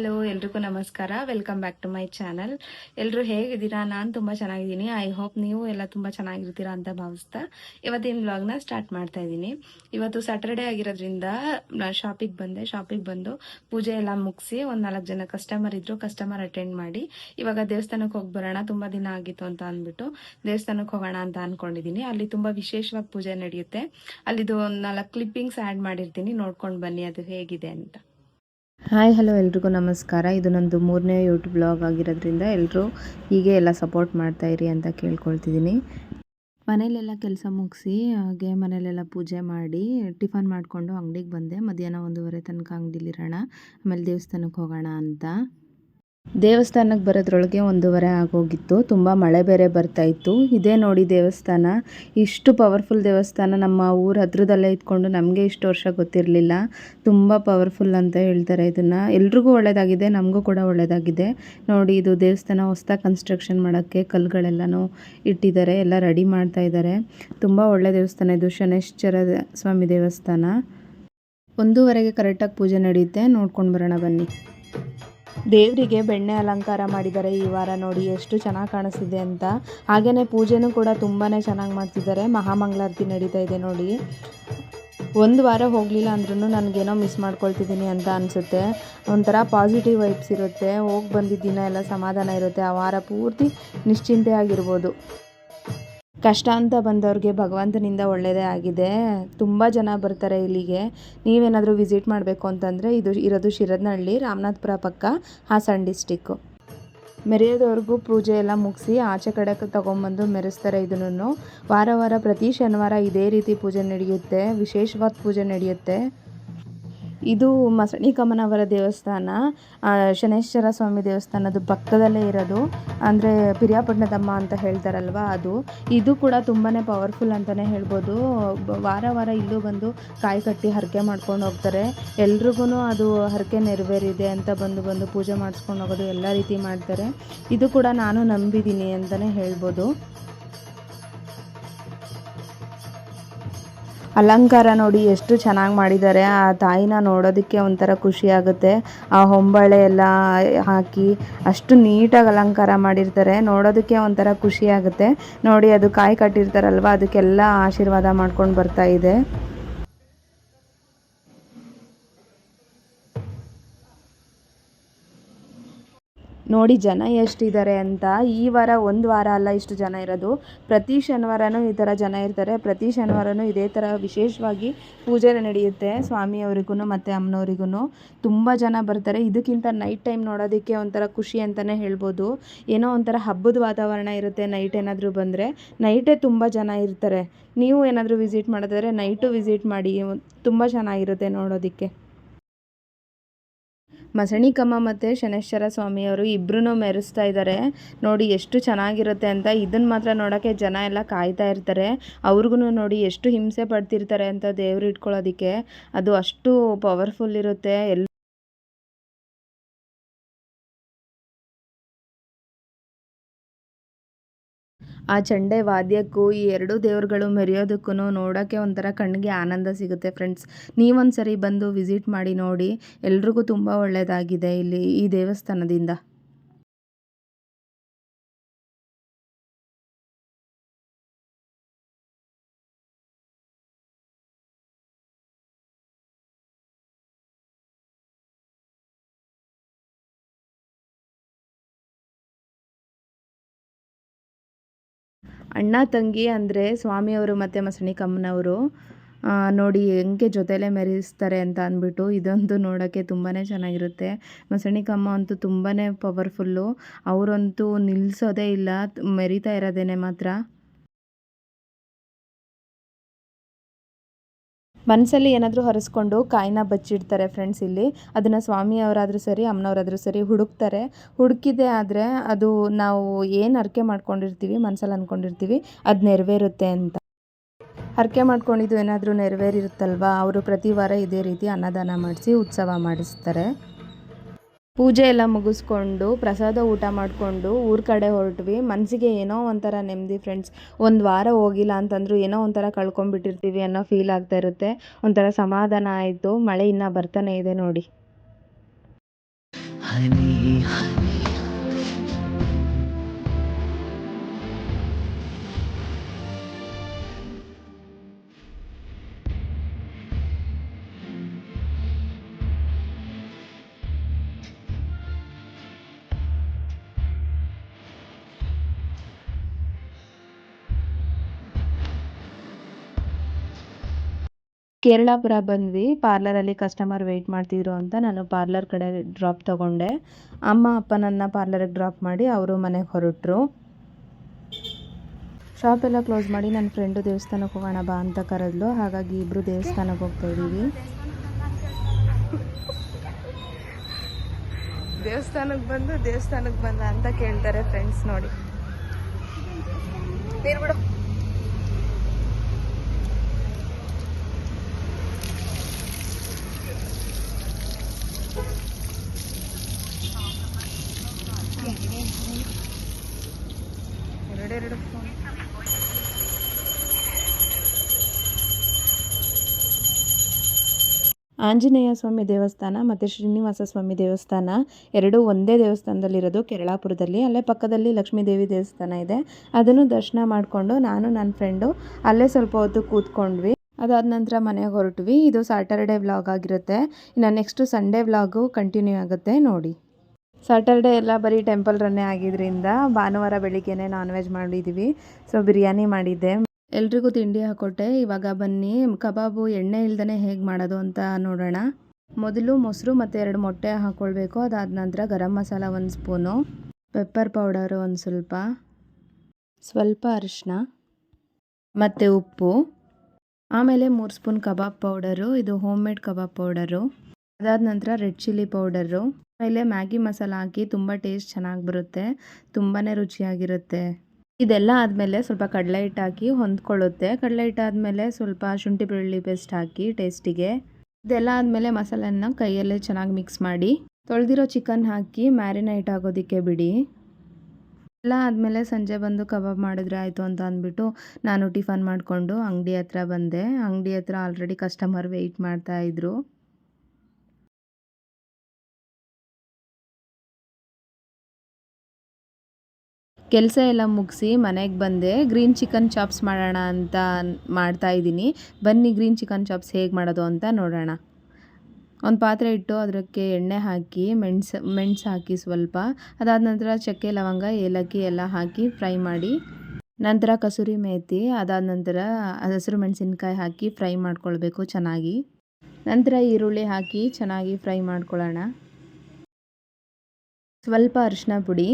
Hello, ಎಲ್ರಿಗೂ ನಮಸ್ಕಾರ. Welcome back to my channel. ಎಲ್ಲರೂ ಹೇಗಿದ್ದೀರಾ? ನಾನು ತುಂಬ ಚೆನ್ನಾಗಿದ್ದೀನಿ. ಐ ಹೋಪ್ ನೀವು ಎಲ್ಲ ತುಂಬ ಚೆನ್ನಾಗಿರ್ತೀರಾ ಅಂತ ಭಾವಿಸ್ತಾ ಇವತ್ತಿನ ವ್ಲಾಗ್ನ ಸ್ಟಾರ್ಟ್ ಮಾಡ್ತಾ ಇದ್ದೀನಿ. ಇವತ್ತು ಸ್ಯಾಟರ್ಡೇ ಆಗಿರೋದ್ರಿಂದ ಶಾಪಿಗೆ ಬಂದು ಪೂಜೆ ಎಲ್ಲ ಮುಗಿಸಿ ಒಂದು 4 ಜನ ಕಸ್ಟಮರ್ ಇದ್ರು. ಕಸ್ಟಮರ್ ಅಟೆಂಡ್ ಮಾಡಿ ಇವಾಗ ದೇವಸ್ಥಾನಕ್ಕೆ ಹೋಗಿ ಬರೋಣ, ತುಂಬ ದಿನ ಆಗಿತ್ತು ಅಂತ ಅಂದ್ಬಿಟ್ಟು ದೇವಸ್ಥಾನಕ್ಕೆ ಹೋಗೋಣ ಅಂತ ಅನ್ಕೊಂಡಿದ್ದೀನಿ. ಅಲ್ಲಿ ತುಂಬ ವಿಶೇಷವಾಗಿ ಪೂಜೆ ನಡೆಯುತ್ತೆ. ಅಲ್ಲಿದು 4 ಕ್ಲಿಪ್ಪಿಂಗ್ಸ್ ಆ್ಯಡ್ ಮಾಡಿರ್ತೀನಿ, ನೋಡ್ಕೊಂಡು ಬನ್ನಿ ಅದು ಹೇಗಿದೆ ಅಂತ. ಹಾಯ್ ಹಲೋ, ಎಲ್ರಿಗೂ ನಮಸ್ಕಾರ. ಇದು ನಂದು 3ನೇ ಯೂಟ್ಯೂಬ್ ಬ್ಲಾಗ್ ಆಗಿರೋದ್ರಿಂದ ಎಲ್ಲರೂ ಹೀಗೆ ಎಲ್ಲ ಸಪೋರ್ಟ್ ಮಾಡ್ತಾಯಿರಿ ಅಂತ ಕೇಳ್ಕೊಳ್ತಿದ್ದೀನಿ. ಮನೇಲೆಲ್ಲ ಕೆಲಸ ಮುಗಿಸಿ ಹಾಗೆ ಮನೇಲೆಲ್ಲ ಪೂಜೆ ಮಾಡಿ ಟಿಫನ್ ಮಾಡಿಕೊಂಡು ಅಂಗಡಿಗೆ ಬಂದೆ. ಮಧ್ಯಾಹ್ನ 1:30 ತನಕ ಅಂಗಡಿಲಿರೋಣ, ಆಮೇಲೆ ದೇವಸ್ಥಾನಕ್ಕೆ ಹೋಗೋಣ ಅಂತ. ದೇವಸ್ಥಾನಕ್ಕೆ ಬರೋದ್ರೊಳಗೆ 1:30 ಆಗೋಗಿತ್ತು. ತುಂಬ ಮಳೆ ಬೇರೆ ಬರ್ತಾಯಿತ್ತು. ಇದೇ ನೋಡಿ ದೇವಸ್ಥಾನ, ಇಷ್ಟು ಪವರ್ಫುಲ್ ದೇವಸ್ಥಾನ. ನಮ್ಮ ಊರ ಹತ್ರದಲ್ಲೇ ಇದ್ಕೊಂಡು ನಮಗೆ ಇಷ್ಟು ವರ್ಷ ಗೊತ್ತಿರಲಿಲ್ಲ. ತುಂಬ ಪವರ್ಫುಲ್ ಅಂತ ಹೇಳ್ತಾರೆ. ಇದನ್ನು ಎಲ್ರಿಗೂ ಒಳ್ಳೆಯದಾಗಿದೆ, ನಮಗೂ ಕೂಡ ಒಳ್ಳೆಯದಾಗಿದೆ. ನೋಡಿ, ಇದು ದೇವಸ್ಥಾನ ಹೊಸ್ದಾಗಿ ಕನ್ಸ್ಟ್ರಕ್ಷನ್ ಮಾಡೋಕ್ಕೆ ಕಲ್ಲುಗಳೆಲ್ಲನೂ ಇಟ್ಟಿದ್ದಾರೆ, ಎಲ್ಲ ರೆಡಿ ಮಾಡ್ತಾ ಇದ್ದಾರೆ. ತುಂಬ ಒಳ್ಳೆಯ ದೇವಸ್ಥಾನ ಇದು, ಶನೈಶ್ಚರ ಸ್ವಾಮಿ ದೇವಸ್ಥಾನ. 1:30ಗೆ ಕರೆಕ್ಟಾಗಿ ಪೂಜೆ ನಡೆಯುತ್ತೆ, ನೋಡ್ಕೊಂಡು ಬರೋಣ ಬನ್ನಿ. ದೇವರಿಗೆ ಬೆಣ್ಣೆ ಅಲಂಕಾರ ಮಾಡಿದ್ದಾರೆ ಈ ವಾರ. ನೋಡಿ ಎಷ್ಟು ಚೆನ್ನಾಗಿ ಕಾಣಿಸ್ತಿದೆ ಅಂತ. ಹಾಗೆಯೇ ಪೂಜೆನೂ ಕೂಡ ತುಂಬಾ ಚೆನ್ನಾಗಿ ಮಾಡ್ತಿದ್ದಾರೆ. ಮಹಾಮಂಗಳಾರತಿ ನಡೀತಾ ಇದೆ ನೋಡಿ. ಒಂದು ವಾರ ಹೋಗಲಿಲ್ಲ ಅಂದ್ರೂ ನನಗೇನೋ ಮಿಸ್ ಮಾಡ್ಕೊಳ್ತಿದ್ದೀನಿ ಅಂತ ಅನಿಸುತ್ತೆ. ಒಂಥರ ಪಾಸಿಟಿವ್ ವೈಬ್ಸ್ ಇರುತ್ತೆ. ಹೋಗಿ ಬಂದಿದ್ದ ದಿನ ಎಲ್ಲ ಸಮಾಧಾನ ಇರುತ್ತೆ. ಆ ವಾರ ಪೂರ್ತಿ ನಿಶ್ಚಿಂತೆ ಆಗಿರ್ಬೋದು. ಕಷ್ಟ ಅಂತ ಬಂದವ್ರಿಗೆ ಭಗವಂತನಿಂದ ಒಳ್ಳೆಯದೇ ಆಗಿದೆ. ತುಂಬ ಜನ ಬರ್ತಾರೆ ಇಲ್ಲಿಗೆ. ನೀವೇನಾದರೂ ವಿಸಿಟ್ ಮಾಡಬೇಕು ಅಂತಂದರೆ ಇದು ಇರೋದು ಶಿರದನಹಳ್ಳಿ, ರಾಮನಾಥಪುರ ಪಕ್ಕ, ಹಾಸನ ಡಿಸ್ಟಿಕ್ಕು. ಮೆರೆಯೋದವ್ರಿಗೂ ಪೂಜೆ ಎಲ್ಲ ಮುಗಿಸಿ ಆಚೆ ಕಡೆ ತೊಗೊಂಬಂದು ಮೆರೆಸ್ತಾರೆ. ಇದನ್ನು ವಾರ ಪ್ರತಿ ಶನಿವಾರ ಇದೇ ರೀತಿ ಪೂಜೆ ನಡೆಯುತ್ತೆ, ವಿಶೇಷವಾದ ಪೂಜೆ ನಡೆಯುತ್ತೆ. ಇದು ಮಸಣಿಕಮ್ಮನವರ ದೇವಸ್ಥಾನ, ಶನೈಶ್ಚರ ಸ್ವಾಮಿ ದೇವಸ್ಥಾನದ ಪಕ್ಕದಲ್ಲೇ ಇರೋದು. ಅಂದರೆ ಪಿರಿಯಾಪಟ್ಟಣದಮ್ಮ ಅಂತ ಹೇಳ್ತಾರಲ್ವ ಅದು. ಇದು ಕೂಡ ತುಂಬಾ ಪವರ್ಫುಲ್ ಅಂತಲೇ ಹೇಳ್ಬೋದು. ವಾರ ಇಲ್ಲೂ ಬಂದು ಕಾಯಿ ಕಟ್ಟಿ ಹರಕೆ ಮಾಡ್ಕೊಂಡು ಹೋಗ್ತಾರೆ. ಎಲ್ರಿಗೂ ಅದು ಹರಕೆ ನೆರವೇರಿದೆ ಅಂತ ಬಂದು ಪೂಜೆ ಮಾಡಿಸ್ಕೊಂಡು ಹೋಗೋದು ಎಲ್ಲ ರೀತಿ ಮಾಡ್ತಾರೆ. ಇದು ಕೂಡ ನಾನು ನಂಬಿದ್ದೀನಿ ಅಂತಲೇ ಹೇಳ್ಬೋದು. ಅಲಂಕಾರ ನೋಡಿ ಎಷ್ಟು ಚೆನ್ನಾಗಿ ಮಾಡಿದ್ದಾರೆ. ಆ ತಾಯಿನ ನೋಡೋದಕ್ಕೆ ಒಂಥರ ಖುಷಿ ಆಗುತ್ತೆ. ಆ ಹೊಂಬಳೆ ಎಲ್ಲ ಹಾಕಿ ಅಷ್ಟು ನೀಟಾಗಿ ಅಲಂಕಾರ ಮಾಡಿರ್ತಾರೆ, ನೋಡೋದಕ್ಕೆ ಒಂಥರ ಖುಷಿ ಆಗುತ್ತೆ. ನೋಡಿ, ಅದು ಕಾಯಿ ಕಟ್ಟಿರ್ತಾರಲ್ವ, ಅದಕ್ಕೆಲ್ಲ ಆಶೀರ್ವಾದ ಮಾಡ್ಕೊಂಡು ಬರ್ತಾ ಇದೆ. ನೋಡಿ ಜನ ಎಷ್ಟಿದ್ದಾರೆ ಅಂತ. ಈ ವಾರ ಒಂದು ವಾರ ಅಲ್ಲ ಇಷ್ಟು ಜನ ಇರೋದು, ಪ್ರತಿ ಶನಿವಾರನೂ ಈ ಥರ ಜನ ಇರ್ತಾರೆ. ಪ್ರತಿ ಶನಿವಾರನೂ ಇದೇ ಥರ ವಿಶೇಷವಾಗಿ ಪೂಜೆ ನಡೆಯುತ್ತೆ ಸ್ವಾಮಿಯವರಿಗೂ ಮತ್ತು ಅಮ್ಮನವರಿಗೂ. ತುಂಬ ಜನ ಬರ್ತಾರೆ. ಇದಕ್ಕಿಂತ ನೈಟ್ ಟೈಮ್ ನೋಡೋದಕ್ಕೆ ಒಂಥರ ಖುಷಿ ಅಂತಲೇ ಹೇಳ್ಬೋದು. ಏನೋ ಒಂಥರ ಹಬ್ಬದ ವಾತಾವರಣ ಇರುತ್ತೆ. ನೈಟ್ ಏನಾದರೂ ಬಂದರೆ ನೈಟೇ ತುಂಬ ಜನ ಇರ್ತಾರೆ. ನೀವು ಏನಾದರೂ ವಿಸಿಟ್ ಮಾಡಿದ್ರೆ ನೈಟು ವಿಸಿಟ್ ಮಾಡಿ, ತುಂಬ ಚೆನ್ನಾಗಿರುತ್ತೆ ನೋಡೋದಕ್ಕೆ. ಮಸಣಿಕಮ್ಮ ಮತ್ತು ಶನೈಶ್ಚರ ಸ್ವಾಮಿಯವರು ಇಬ್ಬರೂ ಮೆರೆಸ್ತಾ ಇದ್ದಾರೆ. ನೋಡಿ ಎಷ್ಟು ಚೆನ್ನಾಗಿರುತ್ತೆ ಅಂತ. ಇದನ್ನು ಮಾತ್ರ ನೋಡೋಕ್ಕೆ ಜನ ಎಲ್ಲ ಕಾಯ್ತಾ ಇರ್ತಾರೆ. ಅವ್ರಿಗೂ ನೋಡಿ ಎಷ್ಟು ಹಿಂಸೆ ಪಡ್ತಿರ್ತಾರೆ ಅಂತ ದೇವ್ರು ಇಟ್ಕೊಳ್ಳೋದಕ್ಕೆ. ಅದು ಅಷ್ಟು ಪವರ್ಫುಲ್ ಇರುತ್ತೆ. ಆ ಚಂಡೆ ವಾದ್ಯಕ್ಕೂ ಈ 2 ದೇವರುಗಳು ಮೆರೆಯೋದಕ್ಕೂ ನೋಡೋಕ್ಕೆ ಒಂಥರ ಕಣ್ಣಿಗೆ ಆನಂದ ಸಿಗುತ್ತೆ ಫ್ರೆಂಡ್ಸ್. ನೀವೊಂದು ಸರಿ ಬಂದು ವಿಸಿಟ್ ಮಾಡಿ ನೋಡಿ. ಎಲ್ರಿಗೂ ತುಂಬ ಒಳ್ಳೆಯದಾಗಿದೆ ಇಲ್ಲಿ ಈ ದೇವಸ್ಥಾನದಿಂದ. ಅಣ್ಣ ತಂಗಿ ಅಂದರೆ ಸ್ವಾಮಿಯವರು ಮತ್ತು ಮಸಣಿಕಮ್ಮನವರು. ನೋಡಿ ಹೆಂಗೆ ಜೊತೆಲೇ ಮೆರೆಸ್ತಾರೆ ಅಂತ ಅಂದ್ಬಿಟ್ಟು. ಇದೊಂದು ನೋಡೋಕ್ಕೆ ತುಂಬಾ ಚೆನ್ನಾಗಿರುತ್ತೆ. ಮಸಣಿಕಮ್ಮ ಅಂತೂ ತುಂಬಾ ಪವರ್ಫುಲ್ಲು. ಅವರಂತೂ ನಿಲ್ಲಿಸೋದೇ ಇಲ್ಲ, ಮೆರಿತಾ ಇರೋದೇನೆ ಮಾತ್ರ. ಮನಸ್ಸಲ್ಲಿ ಏನಾದರೂ ಹರಿಸ್ಕೊಂಡು ಕಾಯಿನ ಬಚ್ಚಿಡ್ತಾರೆ ಫ್ರೆಂಡ್ಸ್ ಇಲ್ಲಿ. ಅದನ್ನು ಸ್ವಾಮಿಯವರಾದರೂ ಸರಿ, ಅಮ್ಮನವರಾದರೂ ಸರಿ ಹುಡುಕ್ತಾರೆ. ಹುಡುಕಿದೆ ಆದರೆ ಅದು ನಾವು ಏನು ಹರಕೆ ಮಾಡ್ಕೊಂಡಿರ್ತೀವಿ, ಮನಸ್ಸಲ್ಲಿ ಅಂದ್ಕೊಂಡಿರ್ತೀವಿ, ಅದು ನೆರವೇರುತ್ತೆ ಅಂತ. ಹರಕೆ ಮಾಡ್ಕೊಂಡಿದ್ದು ಏನಾದರೂ ನೆರವೇರಿರುತ್ತಲ್ವ, ಅವರು ಪ್ರತಿ ವಾರ ಇದೇ ರೀತಿ ಅನ್ನದಾನ ಮಾಡಿಸಿ ಉತ್ಸವ ಮಾಡಿಸ್ತಾರೆ. ಪೂಜೆ ಎಲ್ಲ ಮುಗಿಸ್ಕೊಂಡು ಪ್ರಸಾದ ಊಟ ಮಾಡಿಕೊಂಡು ಊರ ಕಡೆ ಹೊರಟ್ವಿ. ಮನಸ್ಸಿಗೆ ಏನೋ ಒಂಥರ ನೆಮ್ಮದಿ ಫ್ರೆಂಡ್ಸ್. ಒಂದು ವಾರ ಹೋಗಿಲ್ಲ ಅಂತಂದರೂ ಏನೋ ಒಂಥರ ಕಳ್ಕೊಂಡ್ಬಿಟ್ಟಿರ್ತೀವಿ ಅನ್ನೋ ಫೀಲ್ ಆಗ್ತಾ ಇರುತ್ತೆ. ಒಂಥರ ಸಮಾಧಾನ ಆಯಿತು. ಮಳೆ ಇನ್ನೂ ಬರ್ತಾನೆ ಇದೆ ನೋಡಿ. honey, honey. ಕೇರಳಾಪುರ ಬಂದ್ವಿ. ಪಾರ್ಲರಲ್ಲಿ ಕಸ್ಟಮರ್ ವೆಯ್ಟ್ ಮಾಡ್ತಿದ್ರು ಅಂತ ನಾನು ಪಾರ್ಲರ್ ಕಡೆ ಡ್ರಾಪ್ ತೊಗೊಂಡೆ. ಅಮ್ಮ ಅಪ್ಪನನ್ನು ಪಾರ್ಲರಿಗೆ ಡ್ರಾಪ್ ಮಾಡಿ ಅವರು ಮನೆಗೆ ಹೊರಟರು. ಶಾಪ್ ಎಲ್ಲ ಕ್ಲೋಸ್ ಮಾಡಿ ನನ್ನ ಫ್ರೆಂಡು ದೇವಸ್ಥಾನಕ್ಕೆ ಹೋಗೋಣ ಬಾ ಅಂತ ಕರೆದ್ಲು. ಹಾಗಾಗಿ ಇಬ್ಬರು ದೇವಸ್ಥಾನಕ್ಕೆ ಹೋಗ್ತಾ ಇದ್ದೀವಿ. ದೇವಸ್ಥಾನಕ್ಕೆ ಬಂದ ಅಂತ ಕೇಳ್ತಾರೆ ಫ್ರೆಂಡ್ಸ್. ನೋಡಿ ಬಿಡು. ಆಂಜನೇಯ ಸ್ವಾಮಿ ದೇವಸ್ಥಾನ ಮತ್ತು ಶ್ರೀನಿವಾಸ ಸ್ವಾಮಿ ದೇವಸ್ಥಾನ ಎರಡೂ ಒಂದೇ ದೇವಸ್ಥಾನದಲ್ಲಿರೋದು ಕೆರಳಾಪುರದಲ್ಲಿ. ಅಲ್ಲೇ ಪಕ್ಕದಲ್ಲಿ ಲಕ್ಷ್ಮೀ ದೇವಿ ದೇವಸ್ಥಾನ ಇದೆ. ಅದನ್ನು ದರ್ಶನ ಮಾಡಿಕೊಂಡು ನಾನು ನನ್ನ ಫ್ರೆಂಡು ಅಲ್ಲೇ ಸ್ವಲ್ಪ ಹೊತ್ತು ಕೂತ್ಕೊಂಡ್ವಿ. ಅದಾದ ನಂತರ ಮನೆಗೆ ಹೊರಟ್ವಿ. ಇದು ಸ್ಯಾಟರ್ಡೇ ವ್ಲಾಗ್ ಆಗಿರುತ್ತೆ. ಇನ್ನು ನೆಕ್ಸ್ಟು ಸಂಡೇ ವ್ಲಾಗು ಕಂಟಿನ್ಯೂ ಆಗುತ್ತೆ ನೋಡಿ. ಸ್ಯಾಟರ್ಡೇ ಎಲ್ಲ ಬರೀ ಟೆಂಪಲ್ ರನ್ನೇ ಆಗಿದ್ದರಿಂದ ಭಾನುವಾರ ಬೆಳಿಗ್ಗೆನೇ ನಾನ್ ವೆಜ್ ಮಾಡಿದ್ದೀವಿ. ಸೊ ಬಿರಿಯಾನಿ ಮಾಡಿದ್ದೆ. ಎಲ್ರಿಗೂ ತಿಂಡಿ ಹಾಕೊಟ್ಟೆ. ಇವಾಗ ಬನ್ನಿ ಕಬಾಬು ಎಣ್ಣೆ ಇಲ್ದೇ ಹೇಗೆ ಮಾಡೋದು ಅಂತ ನೋಡೋಣ. ಮೊದಲು ಮೊಸರು ಮತ್ತು 2 ಮೊಟ್ಟೆ ಹಾಕ್ಕೊಳ್ಬೇಕು. ಅದಾದ ನಂತರ garam masala 1 spoon, pepper powder ಒಂದು ಸ್ವಲ್ಪ ಅರಿಶಿನ ಮತ್ತು ಉಪ್ಪು, ಆಮೇಲೆ 3 ಸ್ಪೂನ್ ಕಬಾಬ್ ಪೌಡರು. ಇದು ಹೋಮ್ ಮೇಡ್ ಕಬಾಬ್ ಪೌಡರು. ಅದಾದ ನಂತರ ರೆಡ್ ಚಿಲ್ಲಿ ಪೌಡರು, ಆಮೇಲೆ ಮ್ಯಾಗಿ ಮಸಾಲ ಹಾಕಿ ತುಂಬ ಟೇಸ್ಟ್ ಚೆನ್ನಾಗಿ ಬರುತ್ತೆ, ತುಂಬಾ ರುಚಿಯಾಗಿರುತ್ತೆ. ಇದೆಲ್ಲ ಆದಮೇಲೆ ಸ್ವಲ್ಪ ಕಡಲೆ ಹಿಟ್ಟು ಹಾಕಿ ಹೊಂದ್ಕೊಳ್ಳುತ್ತೆ. ಕಡಲೆ ಹಿಟ್ಟು ಆದಮೇಲೆ ಸ್ವಲ್ಪ ಶುಂಠಿ ಬೆಳ್ಳುಳ್ಳಿ ಪೇಸ್ಟ್ ಹಾಕಿ ಟೇಸ್ಟಿಗೆ. ಇದೆಲ್ಲ ಆದಮೇಲೆ ಮಸಾಲೆನ ಕೈಯಲ್ಲೇ ಚೆನ್ನಾಗಿ ಮಿಕ್ಸ್ ಮಾಡಿ ತೊಳೆದಿರೋ ಚಿಕನ್ ಹಾಕಿ ಮ್ಯಾರಿನೇಟ್ ಆಗೋದಕ್ಕೆ ಬಿಡಿ. ಎಲ್ಲ ಆದಮೇಲೆ ಸಂಜೆ ಬಂದು ಕಬಾಬ್ ಮಾಡಿದ್ರೆ ಆಯಿತು ಅಂತ ಅಂದ್ಬಿಟ್ಟು ನಾನು ಟಿಫನ್ ಮಾಡಿಕೊಂಡು ಅಂಗಡಿ ಹತ್ರ ಬಂದೆ. ಅಂಗಡಿ ಹತ್ರ ಆಲ್ರೆಡಿ ಕಸ್ಟಮರ್ ವೆಯ್ಟ್ ಮಾಡ್ತಾಯಿದ್ರು. ಕೆಲಸ ಎಲ್ಲ ಮುಗಿಸಿ ಮನೆಗೆ ಬಂದೆ. ಗ್ರೀನ್ ಚಿಕನ್ ಚಾಪ್ಸ್ ಮಾಡೋಣ ಅಂತ ಮಾಡ್ತಾಯಿದ್ದೀನಿ. ಬನ್ನಿ ಗ್ರೀನ್ ಚಿಕನ್ ಚಾಪ್ಸ್ ಹೇಗೆ ಮಾಡೋದು ಅಂತ ನೋಡೋಣ. ಒಂದು ಪಾತ್ರೆ ಇಟ್ಟು ಅದಕ್ಕೆ ಎಣ್ಣೆ ಹಾಕಿ ಮೆಣಸು ಹಾಕಿ ಸ್ವಲ್ಪ. ಅದಾದ ನಂತರ ಚಕ್ಕೆ ಲವಂಗ ಏಲಕ್ಕಿ ಎಲ್ಲ ಹಾಕಿ ಫ್ರೈ ಮಾಡಿ, ನಂತರ ಕಸೂರಿ ಮೇಥಿ, ಅದಾದ ನಂತರ ಹಸಿರು ಮೆಣಸಿನ್ಕಾಯಿ ಹಾಕಿ ಫ್ರೈ ಮಾಡ್ಕೊಳ್ಬೇಕು ಚೆನ್ನಾಗಿ. ನಂತರ ಈರುಳ್ಳಿ ಹಾಕಿ ಚೆನ್ನಾಗಿ ಫ್ರೈ ಮಾಡ್ಕೊಳ್ಳೋಣ. ಸ್ವಲ್ಪ ಅರಿಶಿನ ಪುಡಿ,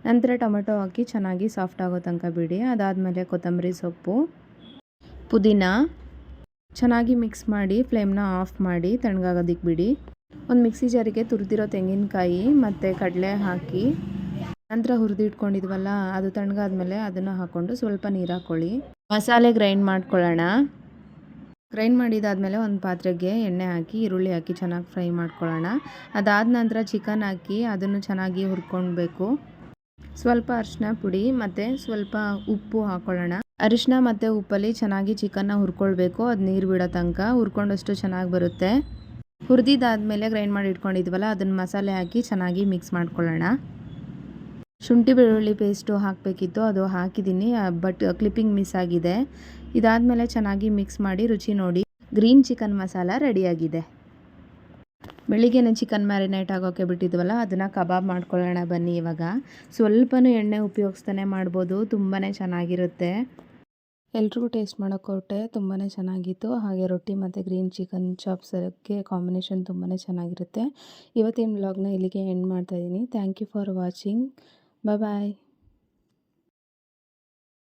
ನಂತರ ಟೊಮೆಟೊ ಹಾಕಿ ಚೆನ್ನಾಗಿ ಸಾಫ್ಟ್ ಆಗೋ ತನಕ ಬಿಡಿ. ಅದಾದಮೇಲೆ ಕೊತ್ತಂಬರಿ ಸೊಪ್ಪು, ಪುದೀನ ಚೆನ್ನಾಗಿ ಮಿಕ್ಸ್ ಮಾಡಿ ಫ್ಲೇಮ್ನ ಆಫ್ ಮಾಡಿ ತಣ್ಣಗಾಗೋದಕ್ಕೆ ಬಿಡಿ. ಒಂದು ಮಿಕ್ಸಿ ಜಾರಿಗೆ ತುರಿದಿರೋ ತೆಂಗಿನಕಾಯಿ ಮತ್ತು ಕಡಲೆ ಹಾಕಿ ನಂತರ ಹುರಿದಿಟ್ಕೊಂಡಿದ್ವಲ್ಲ ಅದು ತಣ್ಣಗಾದ್ಮೇಲೆ ಅದನ್ನು ಹಾಕ್ಕೊಂಡು ಸ್ವಲ್ಪ ನೀರು ಹಾಕ್ಕೊಳ್ಳಿ. ಮಸಾಲೆ ಗ್ರೈಂಡ್ ಮಾಡ್ಕೊಳ್ಳೋಣ. ಗ್ರೈಂಡ್ ಮಾಡಿದಾದಮೇಲೆ ಒಂದು ಪಾತ್ರೆಗೆ ಎಣ್ಣೆ ಹಾಕಿ ಈರುಳ್ಳಿ ಹಾಕಿ ಚೆನ್ನಾಗಿ ಫ್ರೈ ಮಾಡ್ಕೊಳ್ಳೋಣ. ಅದಾದ ನಂತರ ಚಿಕನ್ ಹಾಕಿ ಅದನ್ನು ಚೆನ್ನಾಗಿ ಹುರ್ಕೊಳ್ಬೇಕು. ಸ್ವಲ್ಪ ಅರಿಶಿನ ಪುಡಿ ಮತ್ತು ಸ್ವಲ್ಪ ಉಪ್ಪು ಹಾಕ್ಕೊಳ್ಳೋಣ. ಅರಿಶಿನ ಮತ್ತು ಉಪ್ಪಲ್ಲಿ ಚೆನ್ನಾಗಿ ಚಿಕನ್ನ ಹುರ್ಕೊಳ್ಬೇಕು. ಅದು ನೀರು ಬಿಡೋ ತನಕ ಹುರ್ಕೊಂಡಷ್ಟು ಚೆನ್ನಾಗಿ ಬರುತ್ತೆ. ಹುರಿದಿದ್ದಾದಮೇಲೆ ಗ್ರೈಂಡ್ ಮಾಡಿ ಇಟ್ಕೊಂಡಿದ್ವಲ್ಲ ಅದನ್ನು ಮಸಾಲೆ ಹಾಕಿ ಚೆನ್ನಾಗಿ ಮಿಕ್ಸ್ ಮಾಡ್ಕೊಳ್ಳೋಣ. ಶುಂಠಿ ಬೆಳ್ಳುಳ್ಳಿ ಪೇಸ್ಟು ಹಾಕಬೇಕಿತ್ತು, ಅದು ಹಾಕಿದ್ದೀನಿ, ಬಟ್ ಕ್ಲಿಪ್ಪಿಂಗ್ ಮಿಸ್ ಆಗಿದೆ. ಇದಾದಮೇಲೆ ಚೆನ್ನಾಗಿ ಮಿಕ್ಸ್ ಮಾಡಿ ರುಚಿ ನೋಡಿ. ಗ್ರೀನ್ ಚಿಕನ್ ಮಸಾಲ ರೆಡಿಯಾಗಿದೆ. ಬೆಳಿಗ್ಗೆನೇ ಚಿಕನ್ ಮ್ಯಾರಿನೇಟ್ ಆಗೋಕ್ಕೆ ಬಿಟ್ಟಿದ್ವಲ್ಲ ಅದನ್ನು ಕಬಾಬ್ ಮಾಡ್ಕೊಳ್ಳೋಣ ಬನ್ನಿ. ಇವಾಗ ಸ್ವಲ್ಪನೂ ಎಣ್ಣೆ ಉಪಯೋಗಿಸ್ತಾನೆ ಮಾಡ್ಬೋದು, ತುಂಬಾ ಚೆನ್ನಾಗಿರುತ್ತೆ. ಎಲ್ರಿಗೂ ಟೇಸ್ಟ್ ಮಾಡೋಕ್ಕೊಟ್ಟೆ, ತುಂಬಾ ಚೆನ್ನಾಗಿತ್ತು. ಹಾಗೆ ರೊಟ್ಟಿ ಮತ್ತು ಗ್ರೀನ್ ಚಿಕನ್ ಚಾಪ್ಸಕ್ಕೆ ಕಾಂಬಿನೇಷನ್ ತುಂಬಾ ಚೆನ್ನಾಗಿರುತ್ತೆ. ಇವತ್ತಿನ ವ್ಲಾಗ್ನ ಇಲ್ಲಿಗೆ ಎಂಡ್ ಮಾಡ್ತಾಯಿದ್ದೀನಿ. Thank you for watching. Bye.